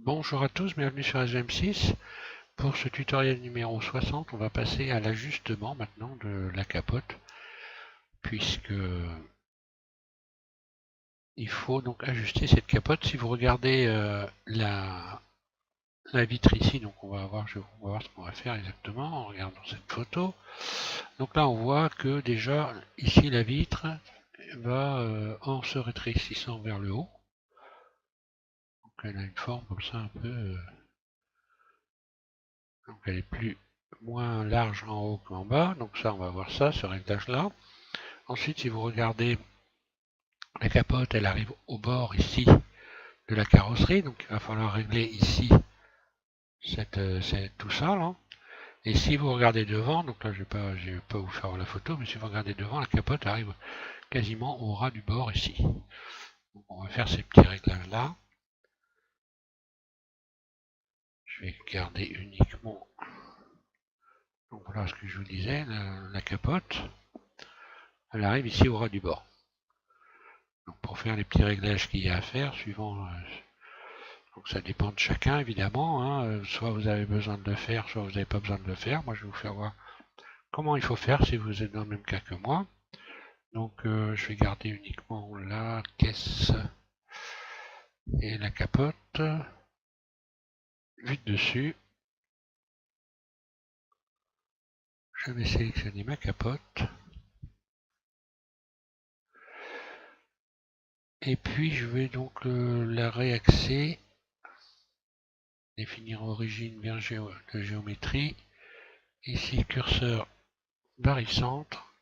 Bonjour à tous, bienvenue sur SVM6. Pour ce tutoriel numéro 60, on va passer à l'ajustement maintenant de la capote, puisque il faut donc ajuster cette capote. Si vous regardez la vitre ici, donc on va voir ce qu'on va faire exactement en regardant cette photo. Donc là on voit que déjà ici la vitre va en se rétrécissant vers le haut. Donc elle a une forme comme ça un peu. Donc elle est moins large en haut qu'en bas. Donc ça, on va voir ça, ce réglage-là. Ensuite, si vous regardez la capote, elle arrive au bord ici de la carrosserie. Donc il va falloir régler ici tout ça là. Et si vous regardez devant, donc là je vais pas vous faire la photo, mais si vous regardez devant, la capote arrive quasiment au ras du bord ici. Donc on va faire ces petits réglages là. Je vais garder uniquement, donc voilà ce que je vous disais, la capote, elle arrive ici au ras du bord. Donc pour faire les petits réglages qu'il y a à faire, suivant, donc ça dépend de chacun évidemment, hein, soit vous avez besoin de le faire, soit vous n'avez pas besoin de le faire. Moi je vais vous faire voir comment il faut faire si vous êtes dans le même cas que moi. Donc je vais garder uniquement la caisse et la capote, vue de dessus. Je vais sélectionner ma capote. Et puis je vais donc la réaxer, définir origine bien de géométrie. Ici curseur barycentre.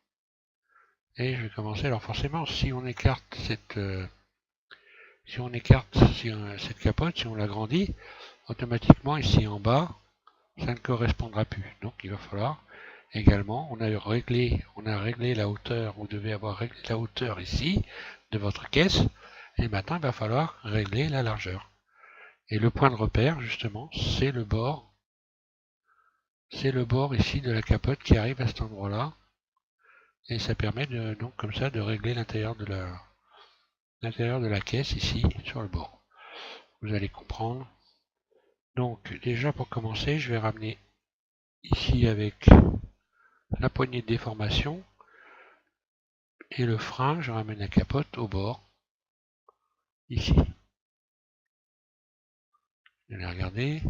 Et je vais commencer. Alors forcément, si on écarte cette cette capote, si on l'agrandit, automatiquement ici en bas, ça ne correspondra plus. Donc il va falloir également, on a réglé la hauteur, vous devez avoir réglé la hauteur ici de votre caisse, et maintenant il va falloir régler la largeur. Et le point de repère, justement, c'est le bord ici de la capote qui arrive à cet endroit-là, et ça permet donc comme ça de régler l'intérieur de la caisse ici sur le bord. Vous allez comprendre. Donc déjà pour commencer, je vais ramener ici avec la poignée de déformation et le frein, je ramène la capote au bord, ici. Vous allez regarder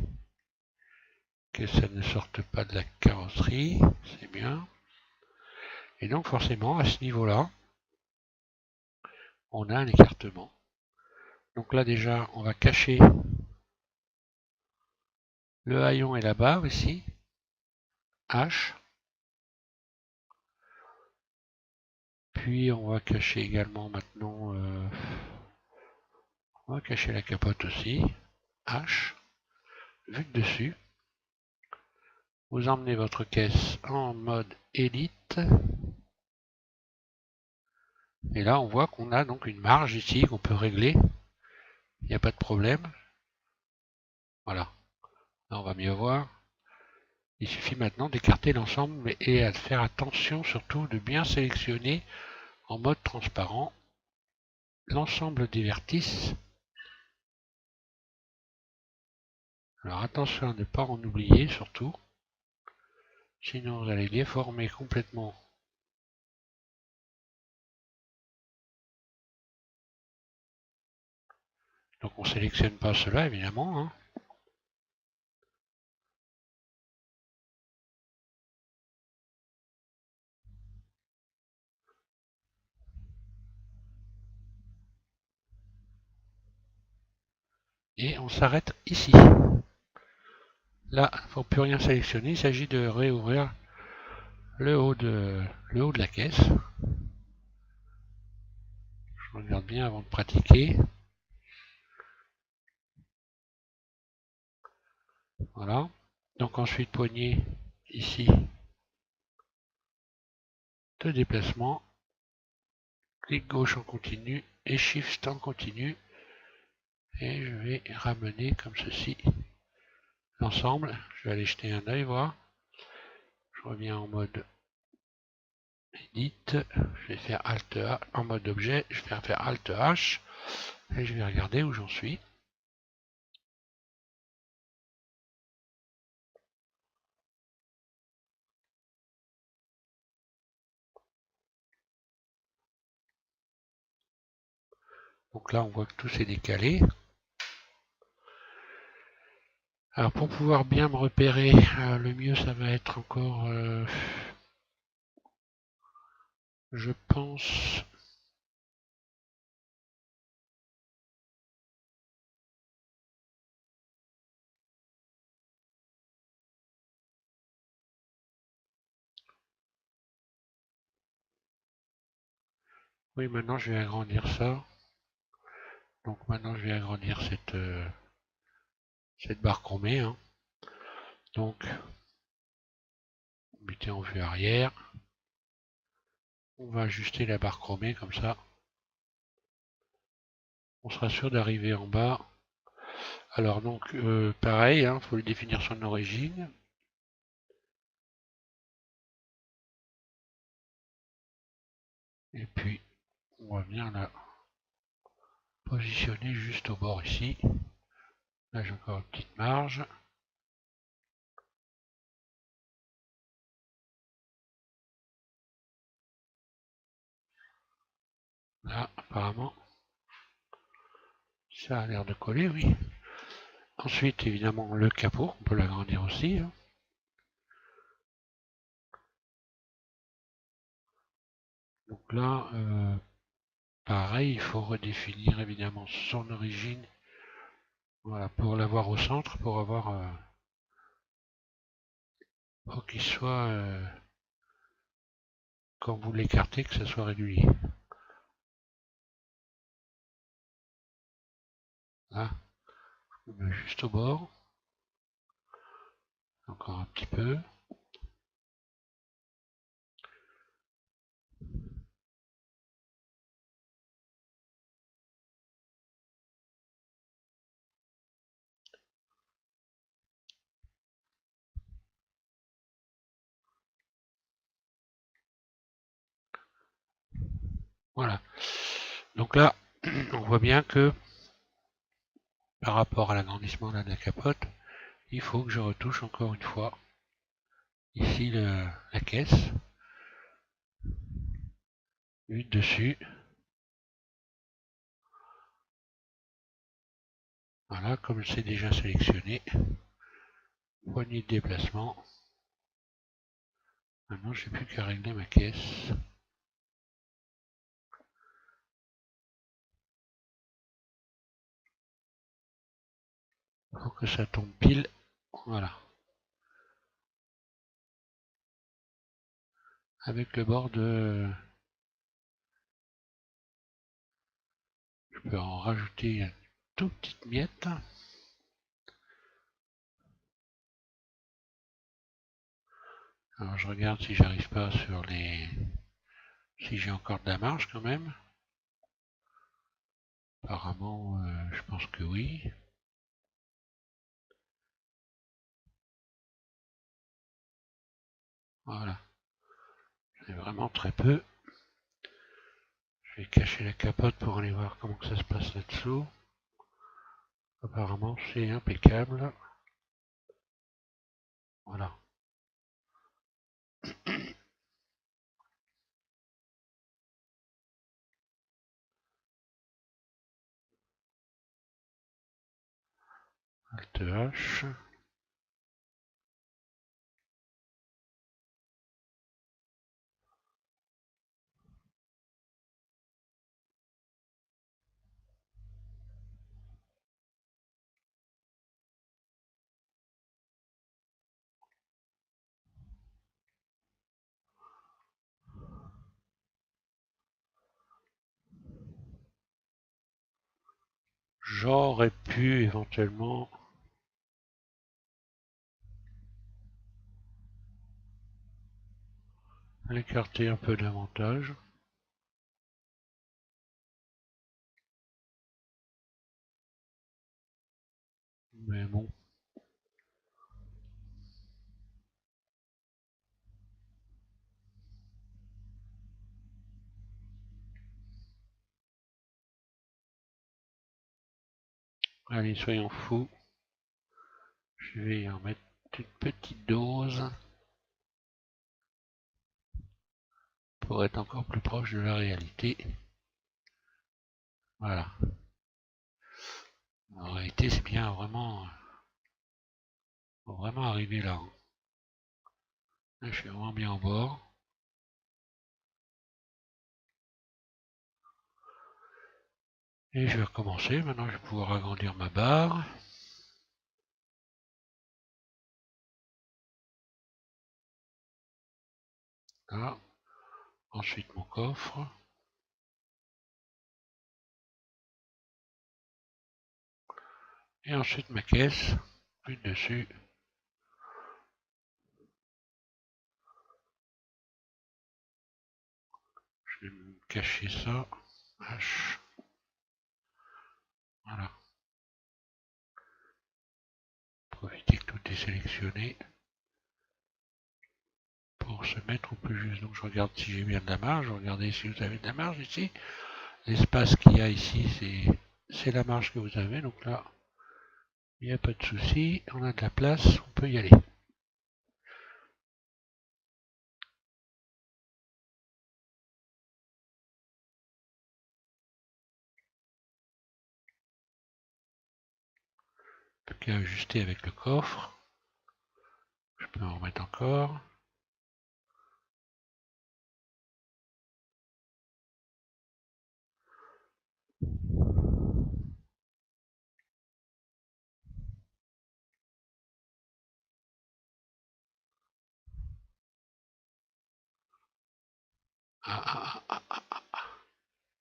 que ça ne sorte pas de la carrosserie, c'est bien. Et donc forcément à ce niveau-là, on a un écartement. Donc là déjà, on va cacher le haillon et la barre ici, H. Puis on va cacher également maintenant, on va cacher la capote aussi, H, vue de dessus. Vous emmenez votre caisse en mode élite. Et là, on voit qu'on a donc une marge ici qu'on peut régler. Il n'y a pas de problème. Voilà. Là, on va mieux voir. Il suffit maintenant d'écarter l'ensemble et à faire attention surtout de bien sélectionner en mode transparent l'ensemble des vertices. Alors attention à ne pas en oublier surtout. Sinon vous allez déformer complètement. Donc on ne sélectionne pas cela évidemment, hein. Et on s'arrête ici. Là, il ne faut plus rien sélectionner, il s'agit de réouvrir le haut de la caisse. Je regarde bien avant de pratiquer. Voilà. Donc ensuite poignée ici de déplacement. Clic gauche en continu et Shift en continu. Et je vais ramener comme ceci l'ensemble. Je vais aller jeter un œil voir. Je reviens en mode Edit. Je vais faire Alt A en mode objet. Je vais faire Alt H. Et je vais regarder où j'en suis. Donc là, on voit que tout s'est décalé. Alors pour pouvoir bien me repérer, le mieux ça va être encore, je pense, oui maintenant je vais agrandir ça. Donc maintenant je vais agrandir cette barre chromée. Hein. Donc, mettez en vue arrière. On va ajuster la barre chromée comme ça. On sera sûr d'arriver en bas. Alors donc, pareil, il faut le définir son origine. Et puis, on va venir la positionner juste au bord ici. Là, j'ai encore une petite marge. Là, apparemment, ça a l'air de coller, oui. Ensuite, évidemment, le capot, on peut l'agrandir aussi. Hein. Donc là, pareil, il faut redéfinir évidemment son origine. Voilà, pour l'avoir au centre, pour avoir, pour qu'il soit, quand vous l'écartez, que ça soit régulier. Là, je mets juste au bord. Encore un petit peu. Voilà. Donc là, on voit bien que par rapport à l'agrandissement de la capote, il faut que je retouche encore une fois ici la caisse. Une dessus. Voilà, comme c'est déjà sélectionné. Poignée de déplacement. Maintenant, je n'ai plus qu'à régler ma caisse. Il faut que ça tombe pile. Voilà. Avec le bord de... Je peux en rajouter une toute petite miette. Alors je regarde si j'arrive pas sur les... Si j'ai encore de la marge quand même. Apparemment, je pense que oui. Voilà. C'est vraiment très peu. Je vais cacher la capote pour aller voir comment que ça se passe là-dessous. Apparemment, c'est impeccable. Voilà. Alt H. J'aurais pu éventuellement l'écarter un peu davantage. Mais bon. Allez, soyons fous. Je vais en mettre une petite dose pour être encore plus proche de la réalité. Voilà. En réalité, c'est bien vraiment, faut vraiment arriver là. Là, je suis vraiment bien au bord. Et je vais recommencer. Maintenant, je vais pouvoir agrandir ma barre. Là. Ensuite, mon coffre. Et ensuite, ma caisse. Plus dessus. Je vais me cacher ça. H. Voilà. Profitez que tout est sélectionné pour se mettre au plus juste. Donc je regarde si j'ai bien de la marge. Regardez si vous avez de la marge ici. L'espace qu'il y a ici, c'est la marge que vous avez. Donc là, il n'y a pas de souci. On a de la place, on peut y aller. Plus qu'à ajuster avec le coffre. Je peux en remettre encore.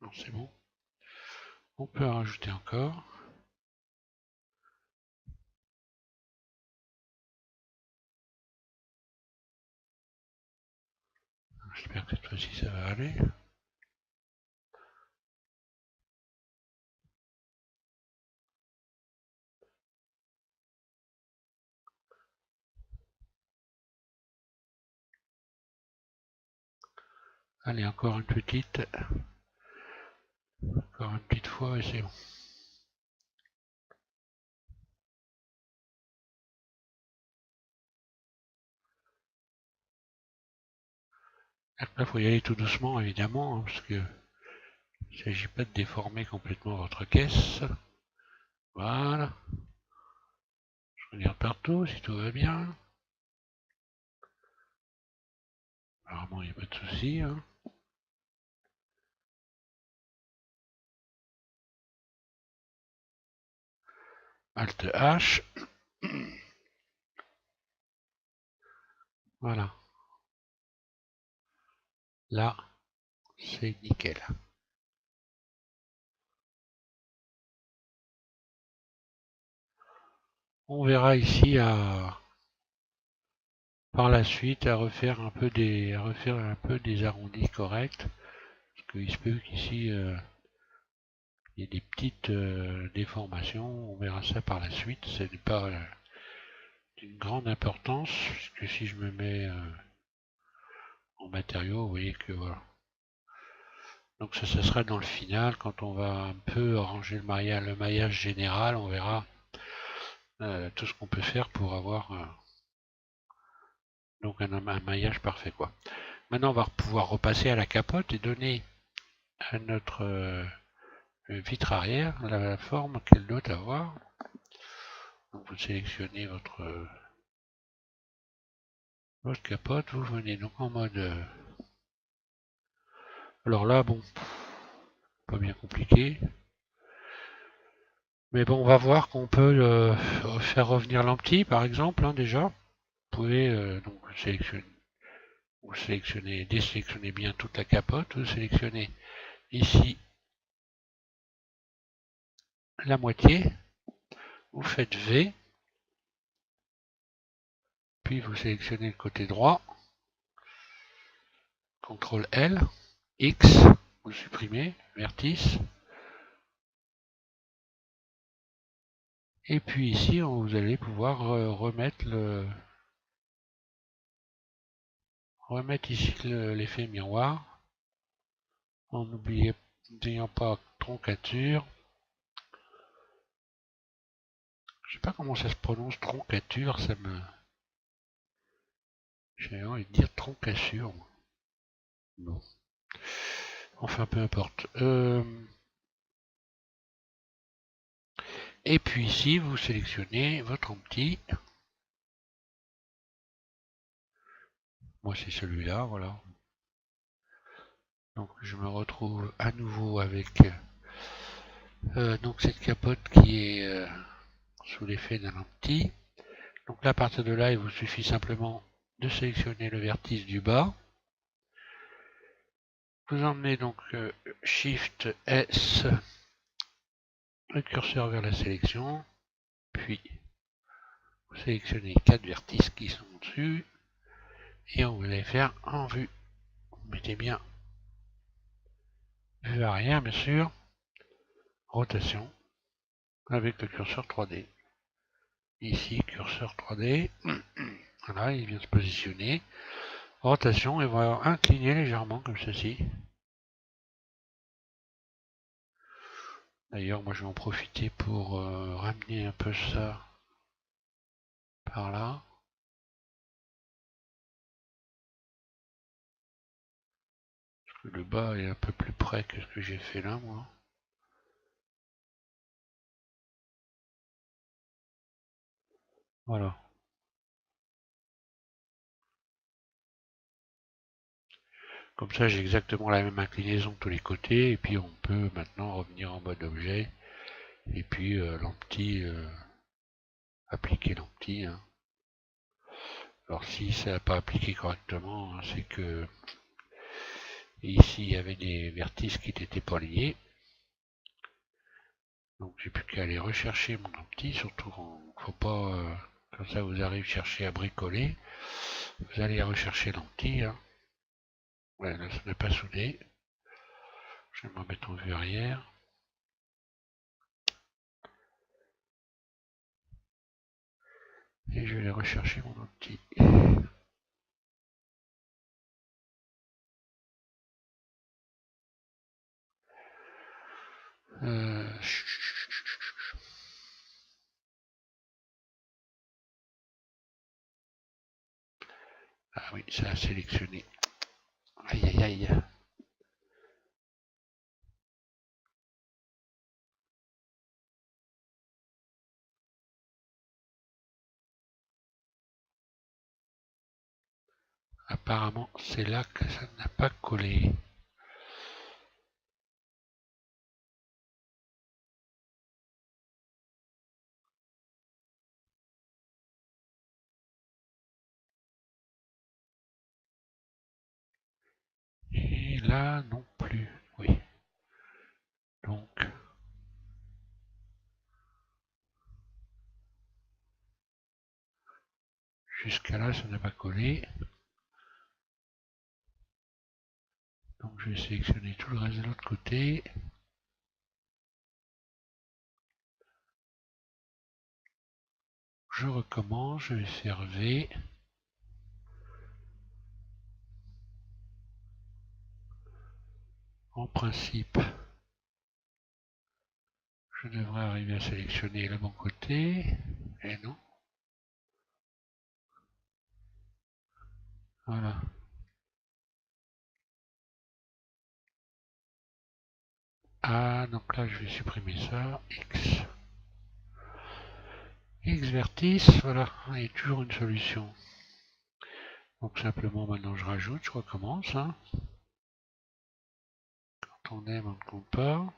Non, c'est bon. On peut en rajouter encore. J'espère que cette fois-ci ça va aller. Allez, encore une petite. Encore une petite fois et c'est bon. Là, il faut y aller tout doucement, évidemment, hein, parce que il ne s'agit pas de déformer complètement votre caisse. Voilà. Je regarde partout si tout va bien. Apparemment, il n'y a pas de souci. Hein. Alt H. Voilà. Là, c'est nickel. On verra ici par la suite à refaire un peu des arrondis corrects. Parce qu'il se peut qu'ici il y ait des petites déformations. On verra ça par la suite. Ce n'est pas d'une grande importance, puisque si je me mets en matériaux, vous voyez que voilà. Donc ça sera dans le final, quand on va un peu arranger le maillage général, on verra tout ce qu'on peut faire pour avoir donc un maillage parfait quoi. Maintenant on va pouvoir repasser à la capote et donner à notre vitre arrière la forme qu'elle doit avoir. Donc vous sélectionnez votre capote, vous venez donc en mode alors là bon, pas bien compliqué. Mais bon, on va voir qu'on peut faire revenir l'empty, par exemple, hein, déjà. Vous pouvez donc désélectionner bien toute la capote. Vous sélectionnez ici la moitié. Vous faites V. Puis vous sélectionnez le côté droit. CTRL L. X. Vous supprimez. Vertice. Et puis ici, vous allez pouvoir remettre ici l'effet miroir. En n'oubliant pas troncature. Je sais pas comment ça se prononce, troncature, ça me... J'ai envie de dire troncature. Non. Enfin, peu importe. Et puis ici, vous sélectionnez votre empty. Moi, c'est celui-là, voilà. Donc, je me retrouve à nouveau avec donc cette capote qui est sous l'effet d'un empty. Donc là, à partir de là, il vous suffit simplement de sélectionner le vertice du bas. Vous emmenez donc Shift S, le curseur vers la sélection, puis vous sélectionnez 4 vertices qui sont dessus, et on va les faire en vue. Vous mettez bien vue arrière, bien sûr, rotation, avec le curseur 3D. Ici, curseur 3D, voilà, il vient se positionner. Rotation, et on va incliner légèrement comme ceci. D'ailleurs, moi je vais en profiter pour ramener un peu ça par là. Parce que le bas est un peu plus près que ce que j'ai fait là, moi. Voilà. Comme ça, j'ai exactement la même inclinaison de tous les côtés. Et puis, on peut maintenant revenir en mode objet. Et puis, l'empty, appliquer l'empty. Hein. Alors, si ça n'a pas appliqué correctement, hein, c'est que ici, il y avait des vertices qui n'étaient pas liés. Donc, j'ai plus qu'à aller rechercher mon empty. Surtout, faut pas, comme ça, vous arrivez chercher à bricoler. Vous allez rechercher l'empty. Hein. Ouais, là, ça n'est pas soudé. Je vais me remettre en vue arrière. Et je vais aller rechercher mon empty. Ah oui, ça a sélectionné. Aïe aïe aïe. Apparemment, c'est là que ça n'a pas collé. Et là non plus. Oui. Donc, jusqu'à là, ça n'a pas collé. Donc, je vais sélectionner tout le reste de l'autre côté. Je recommence, je vais faire V. En principe, je devrais arriver à sélectionner le bon côté. Et non. Voilà. Ah, donc là, je vais supprimer ça. X. X vertice, voilà. Il y a toujours une solution. Donc simplement, maintenant, je rajoute, je recommence. Hein. Quand on aime, on ne compte pas.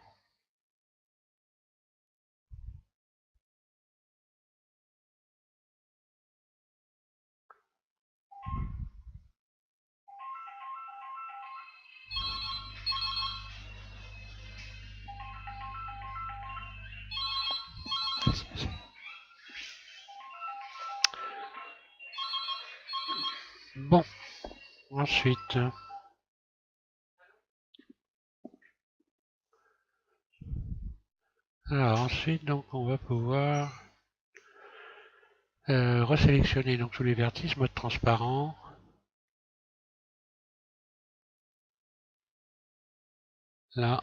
Bon, ensuite, donc on va pouvoir resélectionner donc tous les vertices, mode transparent. Là.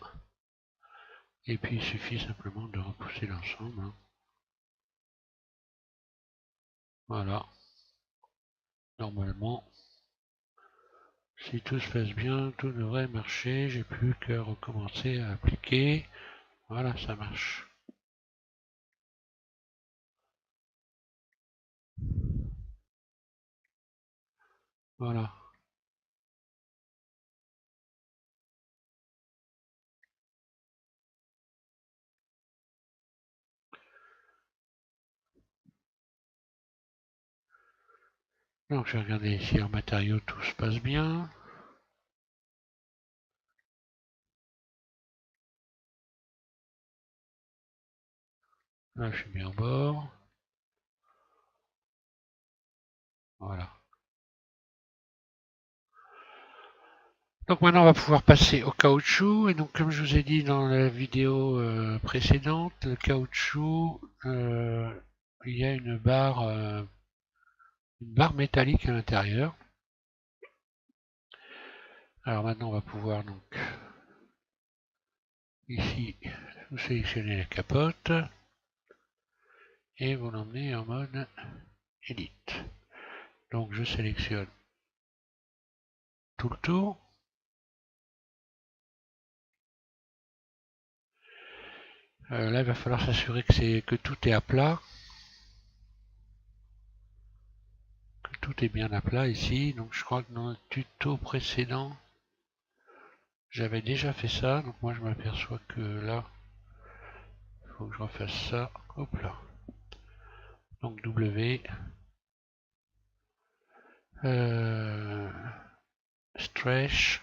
Et puis il suffit simplement de repousser l'ensemble. Hein. Voilà. Normalement, si tout se passe bien, tout devrait marcher. J'ai plus qu'à recommencer à appliquer. Voilà, ça marche. Voilà. Donc je vais regarder ici en matériaux, tout se passe bien. Là je suis bien au bord. Voilà. Donc maintenant on va pouvoir passer au caoutchouc. Et donc comme je vous ai dit dans la vidéo précédente, le caoutchouc, il y a une barre métallique à l'intérieur. Alors maintenant on va pouvoir donc ici vous sélectionnez la capote et vous l'emmenez en mode Edit. Donc je sélectionne tout le tour. Là il va falloir s'assurer que tout est à plat. Que tout est bien à plat ici. Donc je crois que dans le tuto précédent, j'avais déjà fait ça. Donc moi je m'aperçois que là, il faut que je refasse ça. Hop là. Donc W. Stretch.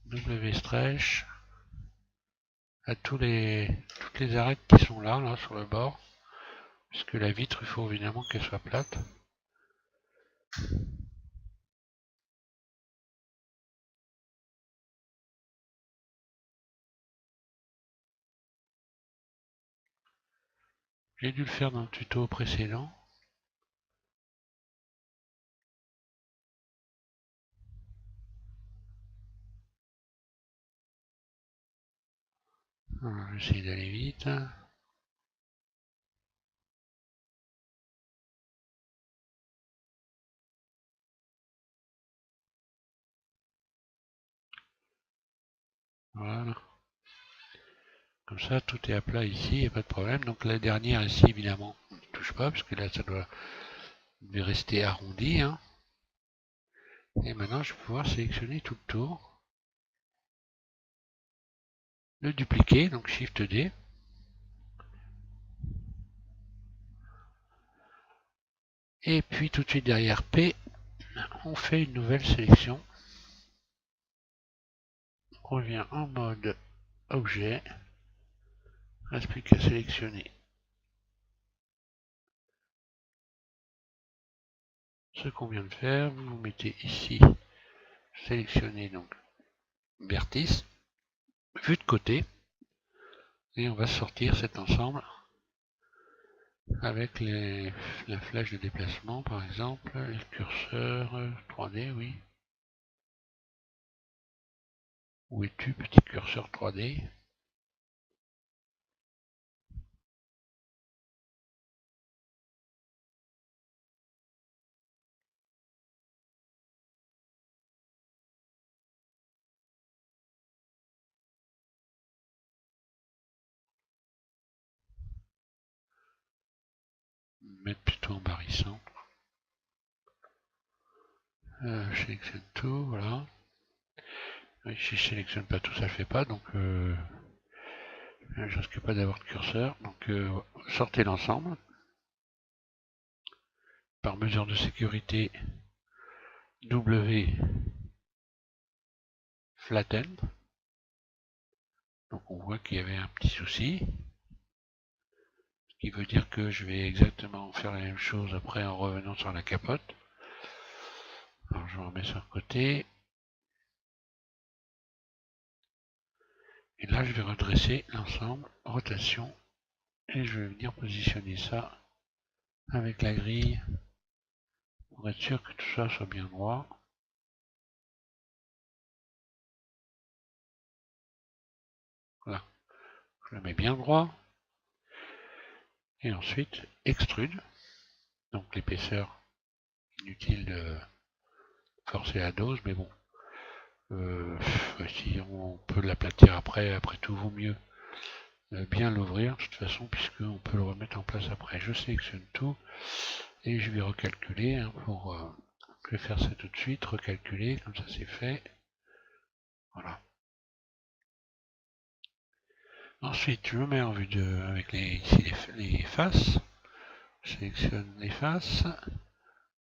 W stretch. À toutes les arêtes qui sont là sur le bord. Puisque la vitre, il faut évidemment qu'elle soit plate. J'ai dû le faire dans le tuto précédent. J'essaie d'aller vite. Voilà. Comme ça, tout est à plat ici, il n'y a pas de problème. Donc la dernière ici, évidemment, on ne touche pas, parce que là, ça doit rester arrondi. Hein. Et maintenant, je vais pouvoir sélectionner tout le tour. Le dupliquer, donc Shift D. Et puis tout de suite derrière P, on fait une nouvelle sélection. On revient en mode objet. Il ne reste plus qu'à sélectionner ce qu'on vient de faire. Vous vous mettez ici, sélectionnez donc vertice, vue de côté. Et on va sortir cet ensemble avec la flèche de déplacement par exemple, les curseurs 3D, oui. Où es-tu, petit curseur 3D? Mettre plutôt en barrissant. Je sélectionne tout, voilà. Oui, si je sélectionne pas tout, ça le fait pas, donc je risque pas d'avoir de curseur. Donc sortez l'ensemble. Par mesure de sécurité, W flatten. Donc on voit qu'il y avait un petit souci. Ce qui veut dire que je vais exactement faire la même chose après en revenant sur la capote. Alors je remets sur le côté. Et là je vais redresser l'ensemble, rotation. Et je vais venir positionner ça avec la grille pour être sûr que tout ça soit bien droit. Voilà, je le mets bien droit. Et ensuite, extrude. Donc l'épaisseur, inutile de forcer la dose, mais bon. Si on peut l'aplatir après tout vaut mieux bien l'ouvrir de toute façon, puisqu'on peut le remettre en place après. Je sélectionne tout et je vais recalculer je vais faire ça tout de suite, recalculer, comme ça c'est fait. Voilà. Ensuite, je me mets en vue avec ici les faces. Je sélectionne les faces.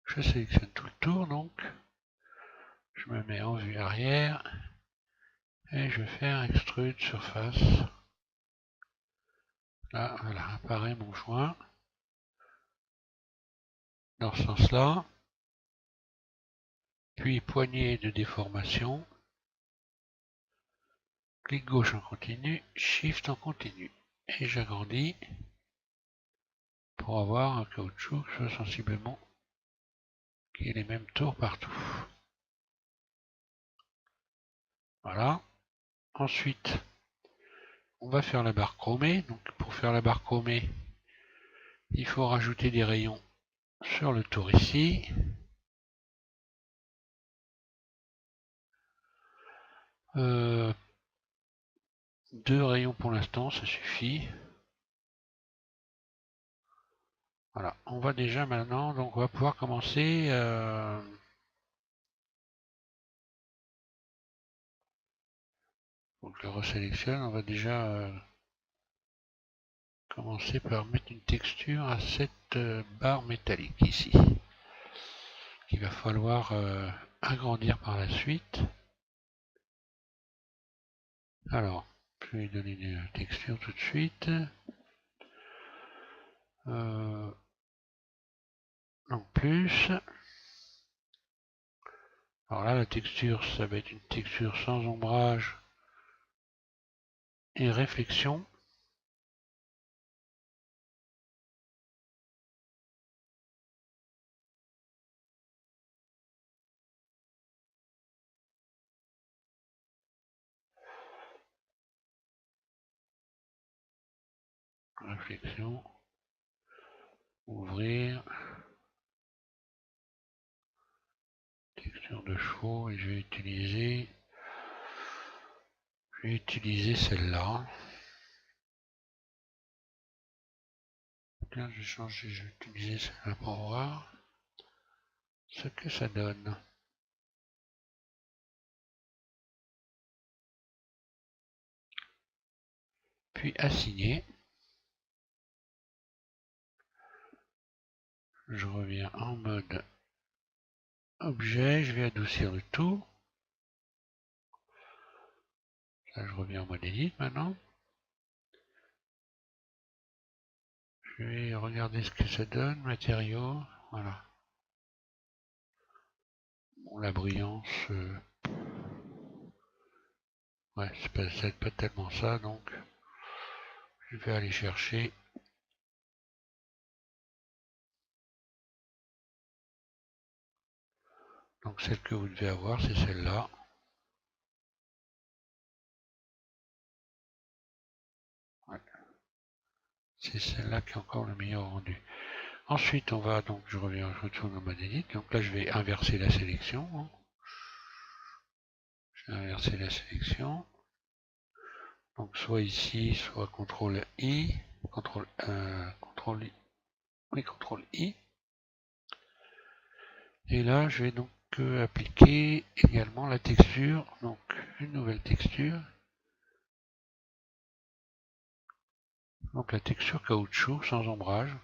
Je sélectionne tout le tour donc. Je me mets en vue arrière. Et je vais faire extrude surface. Là, voilà, apparaît mon joint. Dans ce sens-là. Puis poignée de déformation. Clic gauche en continu, Shift en continu. Et j'agrandis pour avoir un caoutchouc sensiblement qui ait les mêmes tours partout. Voilà. Ensuite, on va faire la barre chromée. Donc pour faire la barre chromée, il faut rajouter des rayons sur le tour ici. Deux rayons pour l'instant, ça suffit. Voilà, on va déjà maintenant, donc on va pouvoir commencer. Donc je le resélectionne, on va déjà commencer par mettre une texture à cette barre métallique ici, qu'il va falloir agrandir par la suite. Alors, je vais lui donner une texture tout de suite. Donc plus. Alors là, la texture, ça va être une texture sans ombrage et réflexion. Réflexion. Ouvrir. Texture de chevaux et je vais utiliser celle-là. Là, je vais changer, je vais utiliser celle-là pour voir ce que ça donne. Puis assigner. Je reviens en mode objet, je vais adoucir le tout. Là, je reviens en mode edit maintenant. Je vais regarder ce que ça donne, matériaux, voilà. Bon, la brillance, ouais, c'est pas tellement ça, donc je vais aller chercher. Donc celle que vous devez avoir, c'est celle-là. Ouais. C'est celle-là qui est encore le meilleur rendu. Ensuite, on va donc, je retourne en mode edit. Donc là, je vais inverser la sélection. Je vais inverser la sélection. Donc soit ici, soit CTRL I, CTRL I, oui, CTRL I. Et là, je vais donc appliquer également la texture, donc une nouvelle texture. Donc la texture caoutchouc sans ombrage.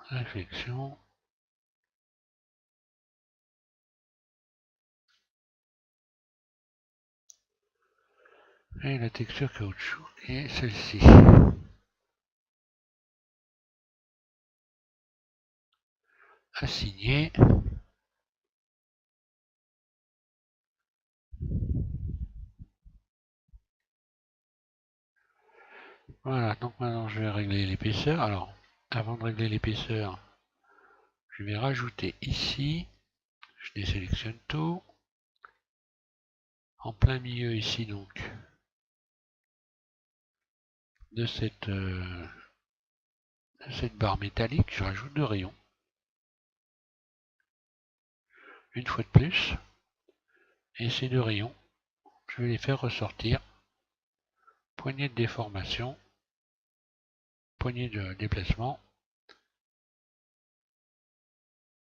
Réflexion. Et la texture caoutchouc est celle-ci. Assigner. Voilà, donc maintenant je vais régler l'épaisseur. Alors, avant de régler l'épaisseur, je vais rajouter ici, je désélectionne tout. En plein milieu ici donc, de cette barre métallique, je rajoute deux rayons. une fois de plus. Et ces deux rayons, je vais les faire ressortir. Poignée de déformation, poignée de déplacement.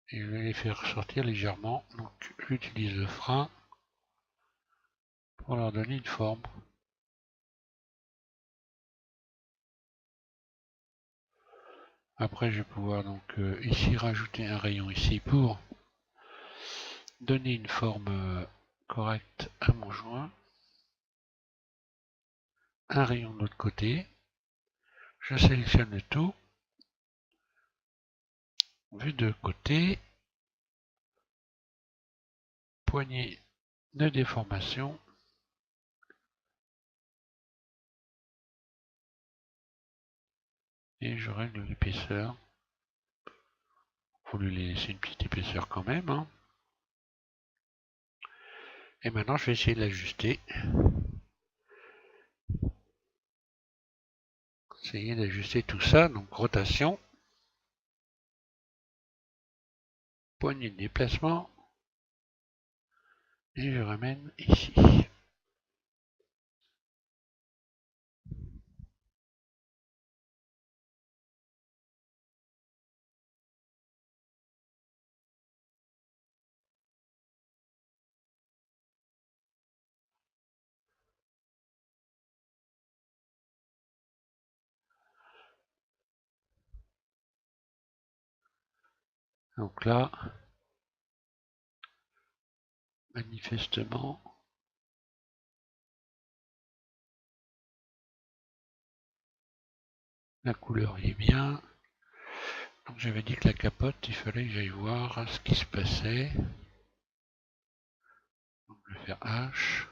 Et je vais les faire ressortir légèrement. Donc j'utilise le frein pour leur donner une forme. Après je vais pouvoir donc ici rajouter un rayon ici pour donner une forme correcte à mon joint. Un rayon de l'autre côté. Je sélectionne le tout. Vue de côté. Poignée de déformation. Et je règle l'épaisseur. Faut lui laisser une petite épaisseur quand même. Hein. Et maintenant je vais essayer de l'ajuster. Essayer d'ajuster tout ça. Donc rotation. Poignée de déplacement. Et je ramène ici. Donc là, manifestement, la couleur y est bien. Donc j'avais dit que la capote, il fallait que j'aille voir ce qui se passait. Donc je vais faire H.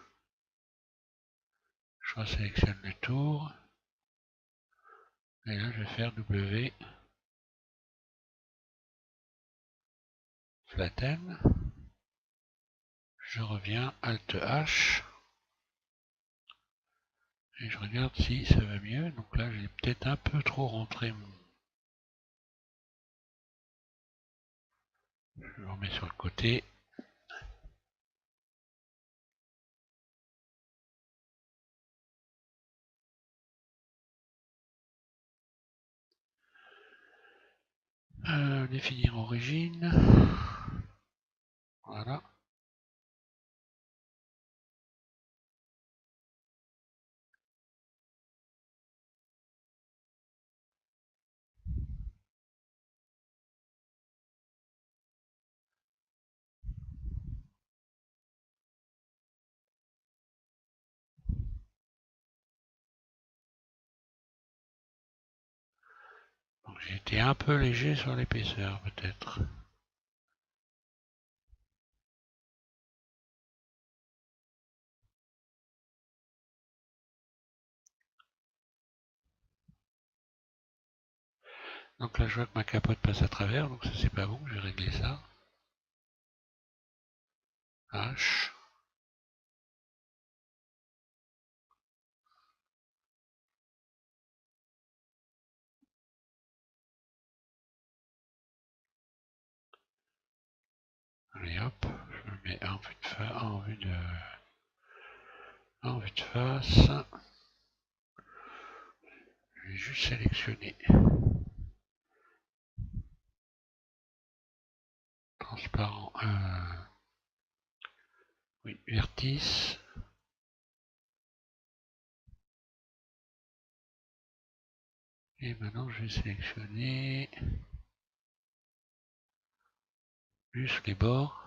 Je resélectionne le tour. Et là, je vais faire W. Flatten. Je reviens, Alt H. Et je regarde si ça va mieux. Donc là, j'ai peut-être un peu trop rentré mon... Je le remets sur le côté. Définir origine. Voilà. Donc j'ai été un peu léger sur l'épaisseur peut-être. Donc là je vois que ma capote passe à travers, donc ça c'est pas bon, je vais régler ça. H. Allez hop, je me mets en vue de face, en vue de face. Je vais juste sélectionner transparent, oui, vertice. Et maintenant je vais sélectionner juste les bords.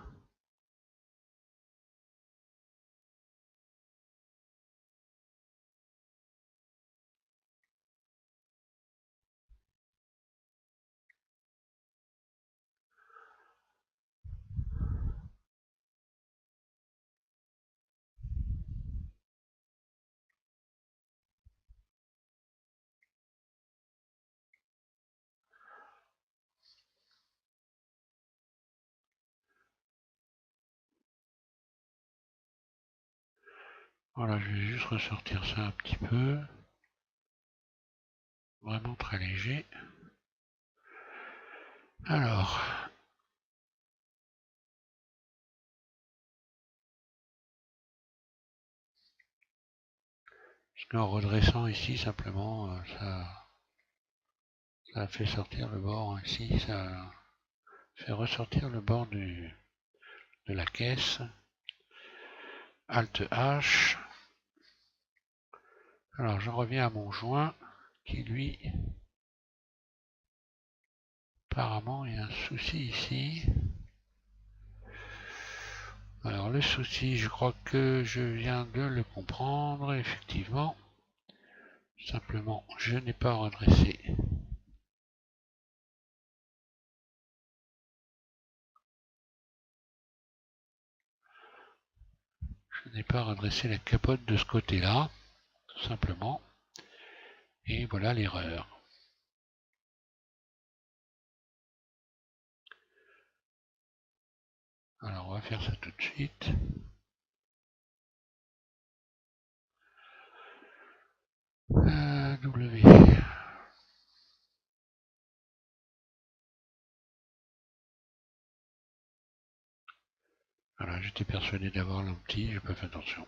Voilà, je vais juste ressortir ça un petit peu. Vraiment très léger. Alors, En redressant ici, simplement, ça fait sortir le bord ici, ça fait ressortir le bord de la caisse. Alt H. Alors je reviens à mon joint qui lui, apparemment il y a un souci ici. Alors le souci, je crois que je viens de le comprendre, effectivement. Simplement, je n'ai pas redressé. Je n'ai pas redressé la capote de ce côté-là, tout simplement. Et voilà l'erreur. Alors on va faire ça tout de suite. W. Voilà, j'étais persuadé d'avoir l'outil, j'ai pas fait attention.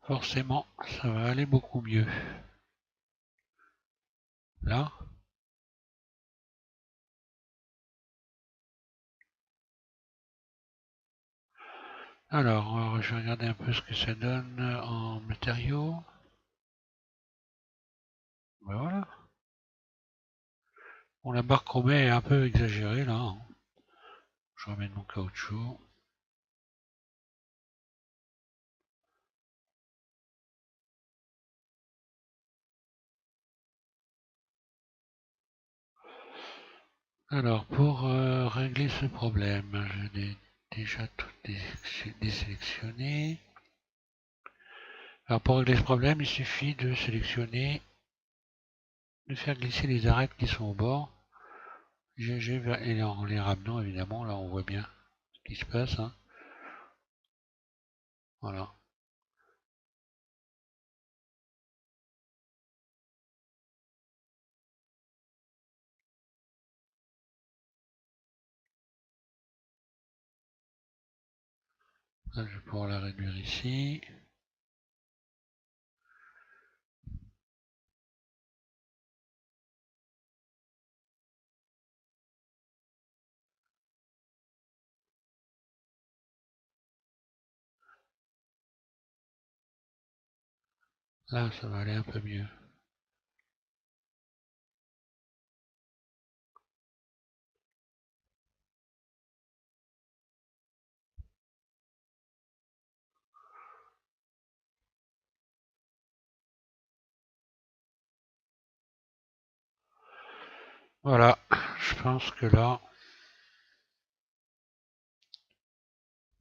Forcément, ça va aller beaucoup mieux. Là. Alors, je vais regarder un peu ce que ça donne en matériaux. Ben voilà. Bon, la barre chromée est un peu exagérée là. Hein. Je ramène mon caoutchouc. Alors, pour régler ce problème, je l'ai déjà tout désélectionné. Alors, pour régler ce problème, il suffit de sélectionner, de faire glisser les arêtes qui sont au bord. Et en les ramenant, évidemment, là on voit bien ce qui se passe. Hein. Voilà. Là, je vais pouvoir la réduire ici. Là, ça va aller un peu mieux. Voilà, je pense que là,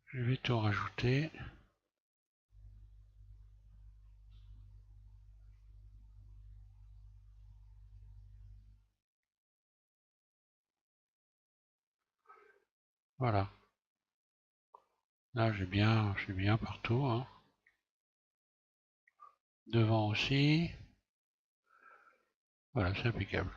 je vais tout rajouter. Voilà. Là, j'ai bien partout. Hein. Devant aussi. Voilà, c'est impeccable.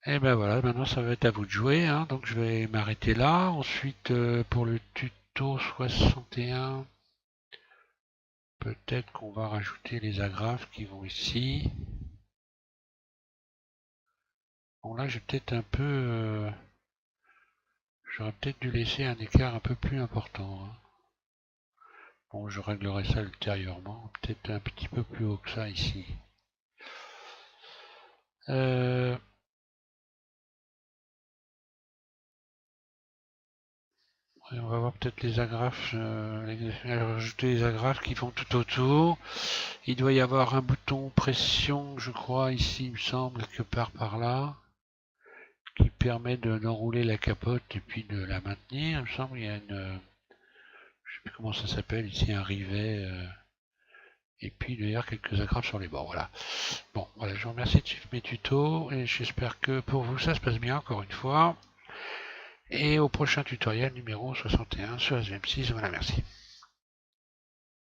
Et ben voilà, maintenant ça va être à vous de jouer. Hein. Donc je vais m'arrêter là. Ensuite, pour le tuto 61, peut-être qu'on va rajouter les agrafes qui vont ici. Bon là, j'ai peut-être un peu... j'aurais peut-être dû laisser un écart un peu plus important. Hein. Bon, je réglerai ça ultérieurement. Peut-être un petit peu plus haut que ça ici. On va voir peut-être les agrafes, rajouter les agrafes qui font tout autour. Il doit y avoir un bouton pression, je crois, ici, il me semble, quelque part par là, qui permet d'enrouler la capote et puis de la maintenir. Il me semble qu'il y a une... je sais plus comment ça s'appelle, ici un rivet Et puis d'ailleurs quelques agrafes sur les bords, voilà. Bon, voilà, je vous remercie de suivre mes tutos, et j'espère que pour vous ça se passe bien encore une fois. Et au prochain tutoriel numéro 61 sur SVM6, voilà, merci.